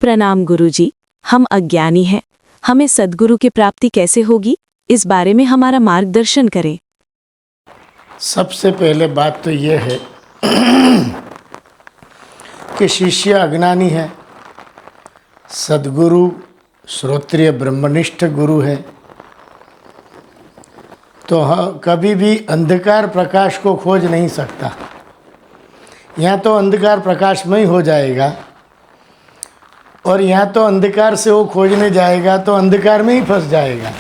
प्रणाम गुरुजी। हम अज्ञानी हैं, हमें सद्गुरु की प्राप्ति कैसे होगी, इस बारे में हमारा मार्गदर्शन करें। सबसे पहले बात तो ये है कि शिष्य अज्ञानी है, सद्गुरु श्रोत्रिय ब्रह्मनिष्ठ गुरु है, तो कभी भी अंधकार प्रकाश को खोज नहीं सकता। यहाँ तो अंधकार प्रकाश में ही हो जाएगा, और यहाँ तो अंधकार से वो खोजने जाएगा तो अंधकार में ही फंस जाएगा।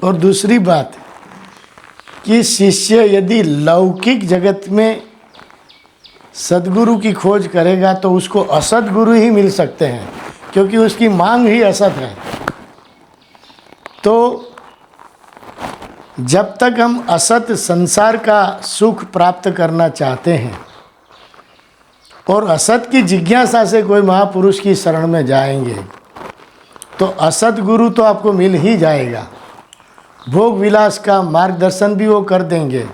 और दूसरी बात कि शिष्य यदि लौकिक जगत में सद्गुरु की खोज करेगा तो उसको असत गुरु ही मिल सकते हैं, क्योंकि उसकी मांग ही असत है। तो जब तक हम असत संसार का सुख प्राप्त करना चाहते हैं और असत की जिज्ञासा से कोई महापुरुष की शरण में जाएंगे तो असत गुरु तो आपको मिल ही जाएगा। भोग विलास का मार्गदर्शन भी वो कर देंगे,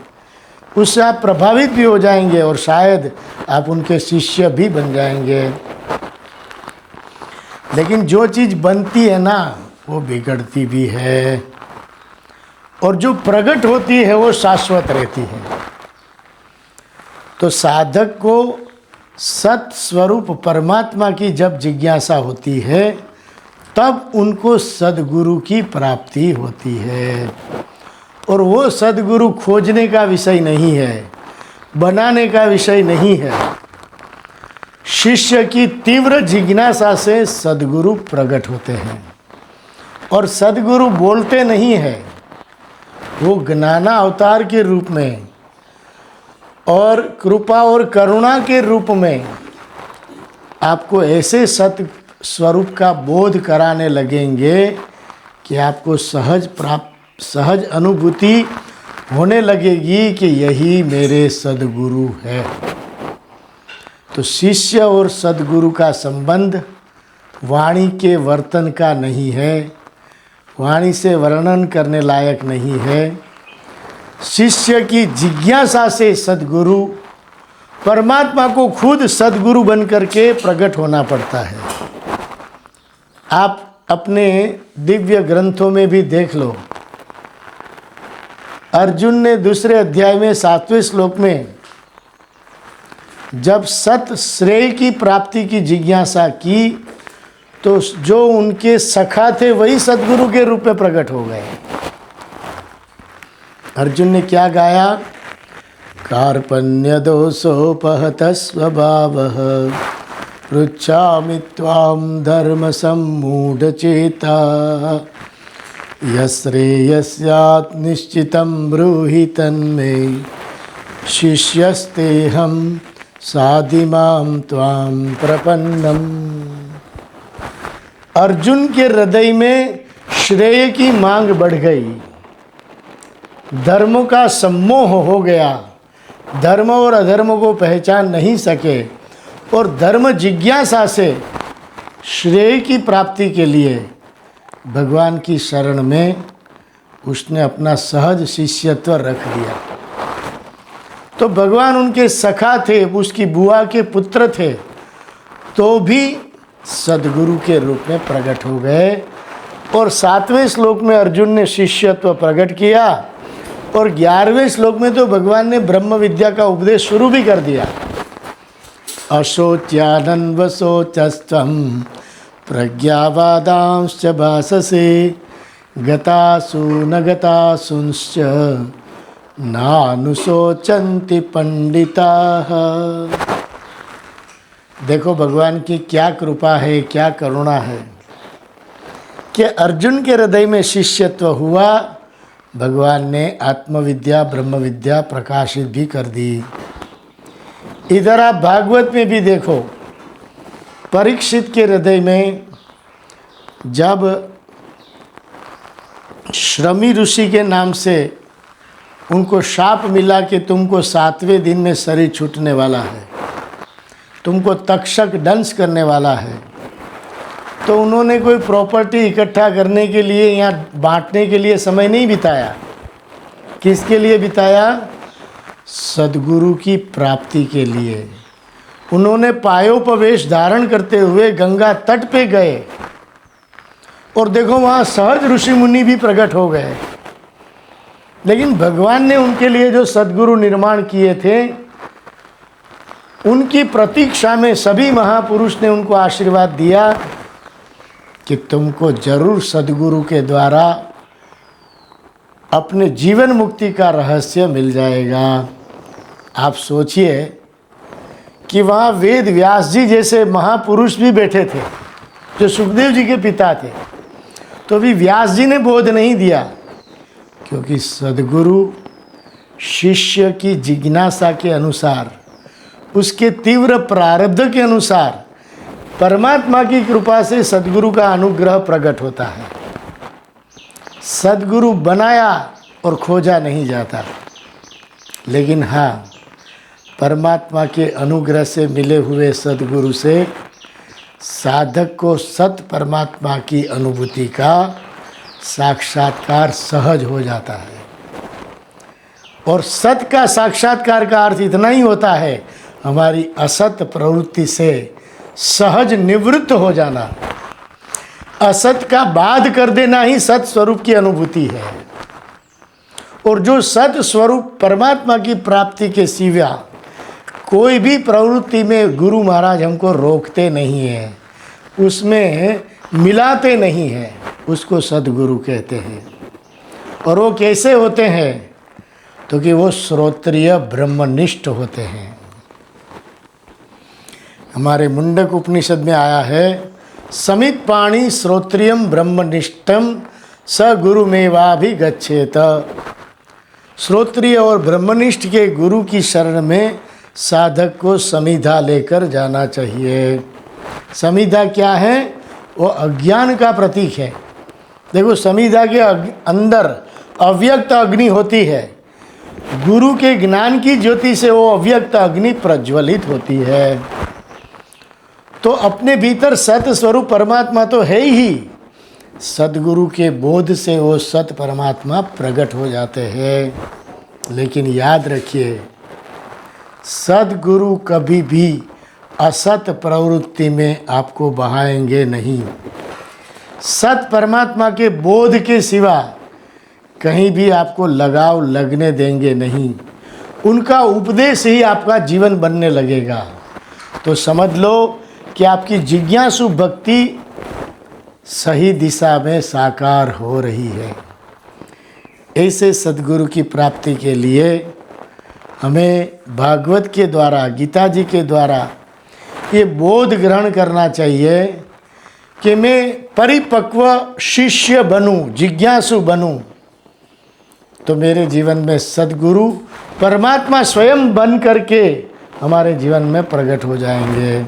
उससे आप प्रभावित भी हो जाएंगे और शायद आप उनके शिष्य भी बन जाएंगे। लेकिन जो चीज़ बनती है ना वो बिगड़ती भी है, और जो प्रकट होती है वो शाश्वत रहती है। तो साधक को सत स्वरूप परमात्मा की जब जिज्ञासा होती है तब उनको सद्गुरु की प्राप्ति होती है। और वो सद्गुरु खोजने का विषय नहीं है, बनाने का विषय नहीं है। शिष्य की तीव्र जिज्ञासा से सद्गुरु प्रकट होते हैं, और सद्गुरु बोलते नहीं है, वो ज्ञाना अवतार के रूप में और कृपा और करुणा के रूप में आपको ऐसे सत स्वरूप का बोध कराने लगेंगे कि आपको सहज अनुभूति होने लगेगी कि यही मेरे सद्गुरु है। तो शिष्य और सद्गुरु का संबंध वाणी के वर्तन का नहीं है, वाणी से वर्णन करने लायक नहीं है। शिष्य की जिज्ञासा से सद्गुरु परमात्मा को खुद सद्गुरु बन करके प्रकट होना पड़ता है। आप अपने दिव्य ग्रंथों में भी देख लो, अर्जुन ने दूसरे अध्याय में 7वें श्लोक में जब सत श्रेय की प्राप्ति की जिज्ञासा की तो जो उनके सखा थे वही सद्गुरु के रूप में प्रकट हो गए। अर्जुन ने क्या गाया? कार्पण्य दोषोपहत स्वभावः पृच्छामि त्वां धर्म सम्मूढचेता यश्रेयस्यात् निश्चितं ब्रूहि तन्मे शिष्यस्तेऽहं साधिमां त्वां प्रपन्नम्। अर्जुन के हृदय में श्रेय की मांग बढ़ गई, धर्म का सम्मोह हो गया, धर्म और अधर्म को पहचान नहीं सके, और धर्म जिज्ञासा से श्रेय की प्राप्ति के लिए भगवान की शरण में उसने अपना सहज शिष्यत्व रख दिया। तो भगवान उनके सखा थे, उसकी बुआ के पुत्र थे, तो भी सद्गुरु के रूप में प्रकट हो गए। और 7वें श्लोक में अर्जुन ने शिष्यत्व प्रकट किया, और 11वें श्लोक में तो भगवान ने ब्रह्म विद्या का उपदेश शुरू भी कर दिया। अशोच्यानन्वशोचस्त्वं प्रज्ञावादांश्च भाससे गतासु न गतासुंश्च नानुशोचन्ति पंडिताः। देखो भगवान की क्या कृपा है, क्या करुणा है कि अर्जुन के हृदय में शिष्यत्व हुआ, भगवान ने आत्मविद्या ब्रह्म विद्या प्रकाशित भी कर दी। इधर आप भागवत में भी देखो, परीक्षित के हृदय में जब श्रमी ऋषि के नाम से उनको शाप मिला कि तुमको 7वें दिन में शरीर छूटने वाला है, तुमको तक्षक दंश करने वाला है, तो उन्होंने कोई प्रॉपर्टी इकट्ठा करने के लिए या बांटने के लिए समय नहीं बिताया। किसके लिए बिताया? सद्गुरु की प्राप्ति के लिए। उन्होंने पायोपवेश धारण करते हुए गंगा तट पे गए और देखो वहाँ सहज ऋषि मुनि भी प्रकट हो गए। लेकिन भगवान ने उनके लिए जो सद्गुरु निर्माण किए थे, उनकी प्रतीक्षा में सभी महापुरुष ने उनको आशीर्वाद दिया कि तुमको जरूर सद्गुरु के द्वारा अपने जीवन मुक्ति का रहस्य मिल जाएगा। आप सोचिए कि वहाँ वेद व्यास जी जैसे महापुरुष भी बैठे थे, जो सुखदेव जी के पिता थे, तो भी व्यास जी ने बोध नहीं दिया, क्योंकि सद्गुरु शिष्य की जिज्ञासा के अनुसार, उसके तीव्र प्रारब्ध के अनुसार परमात्मा की कृपा से सद्गुरु का अनुग्रह प्रकट होता है। सद्गुरु बनाया और खोजा नहीं जाता, लेकिन हाँ, परमात्मा के अनुग्रह से मिले हुए सद्गुरु से साधक को सत परमात्मा की अनुभूति का साक्षात्कार सहज हो जाता है। और सत का साक्षात्कार का अर्थ इतना ही होता है, हमारी असत प्रवृत्ति से सहज निवृत्त हो जाना। असत का बाध कर देना ही सत स्वरूप की अनुभूति है। और जो सत स्वरूप परमात्मा की प्राप्ति के सिवा कोई भी प्रवृत्ति में गुरु महाराज हमको रोकते नहीं हैं, उसमें मिलाते नहीं हैं, उसको सद्गुरु कहते हैं। और वो कैसे होते हैं? तो कि वो श्रोत्रिय ब्रह्मनिष्ठ होते हैं। हमारे मुंडक उपनिषद में आया है, समित पाणी श्रोत्रियम ब्रह्मनिष्ठम स गुरुमेवाभिगच्छेत। श्रोत्रिय और ब्रह्मनिष्ठ के गुरु की शरण में साधक को समिधा लेकर जाना चाहिए। समिधा क्या है? वो अज्ञान का प्रतीक है। देखो, समिधा के अंदर अव्यक्त अग्नि होती है। गुरु के ज्ञान की ज्योति से वो अव्यक्त अग्नि प्रज्वलित होती है। तो अपने भीतर सत स्वरूप परमात्मा तो है ही, सद्गुरु के बोध से वो सत परमात्मा प्रकट हो जाते हैं। लेकिन याद रखिए, सद्गुरु कभी भी असत प्रवृत्ति में आपको बहाएंगे नहीं। सत परमात्मा के बोध के सिवा कहीं भी आपको लगाव लगने देंगे नहीं। उनका उपदेश ही आपका जीवन बनने लगेगा। तो समझ लो कि आपकी जिज्ञासु भक्ति सही दिशा में साकार हो रही है। ऐसे सद्गुरु की प्राप्ति के लिए हमें भागवत के द्वारा, गीता जी के द्वारा ये बोध ग्रहण करना चाहिए कि मैं परिपक्व शिष्य बनूं, जिज्ञासु बनूं, तो मेरे जीवन में सद्गुरु परमात्मा स्वयं बन करके हमारे जीवन में प्रकट हो जाएंगे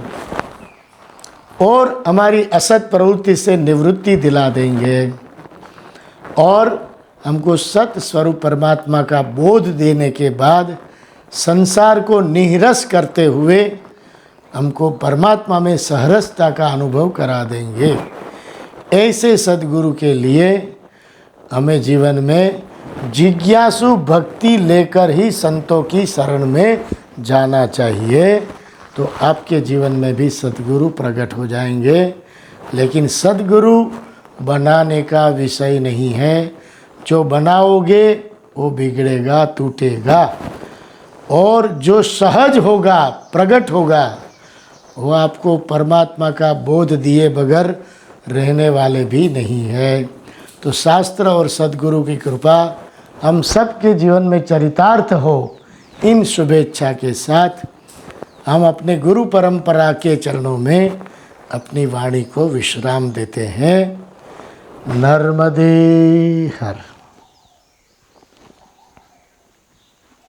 और हमारी असत प्रवृत्ति से निवृत्ति दिला देंगे और हमको सत स्वरूप परमात्मा का बोध देने के बाद संसार को निरस करते हुए हमको परमात्मा में सहरसता का अनुभव करा देंगे। ऐसे सद्गुरु के लिए हमें जीवन में जिज्ञासु भक्ति लेकर ही संतों की शरण में जाना चाहिए। तो आपके जीवन में भी सद्गुरु प्रकट हो जाएंगे। लेकिन सद्गुरु बनाने का विषय नहीं है। जो बनाओगे वो बिगड़ेगा, टूटेगा। और जो सहज होगा, प्रकट होगा, वो आपको परमात्मा का बोध दिए बगैर रहने वाले भी नहीं है। तो शास्त्र और सद्गुरु की कृपा हम सबके जीवन में चरितार्थ हो, इन शुभेच्छा के साथ हम अपने गुरु परंपरा के चरणों में अपनी वाणी को विश्राम देते हैं। नर्मदे हर।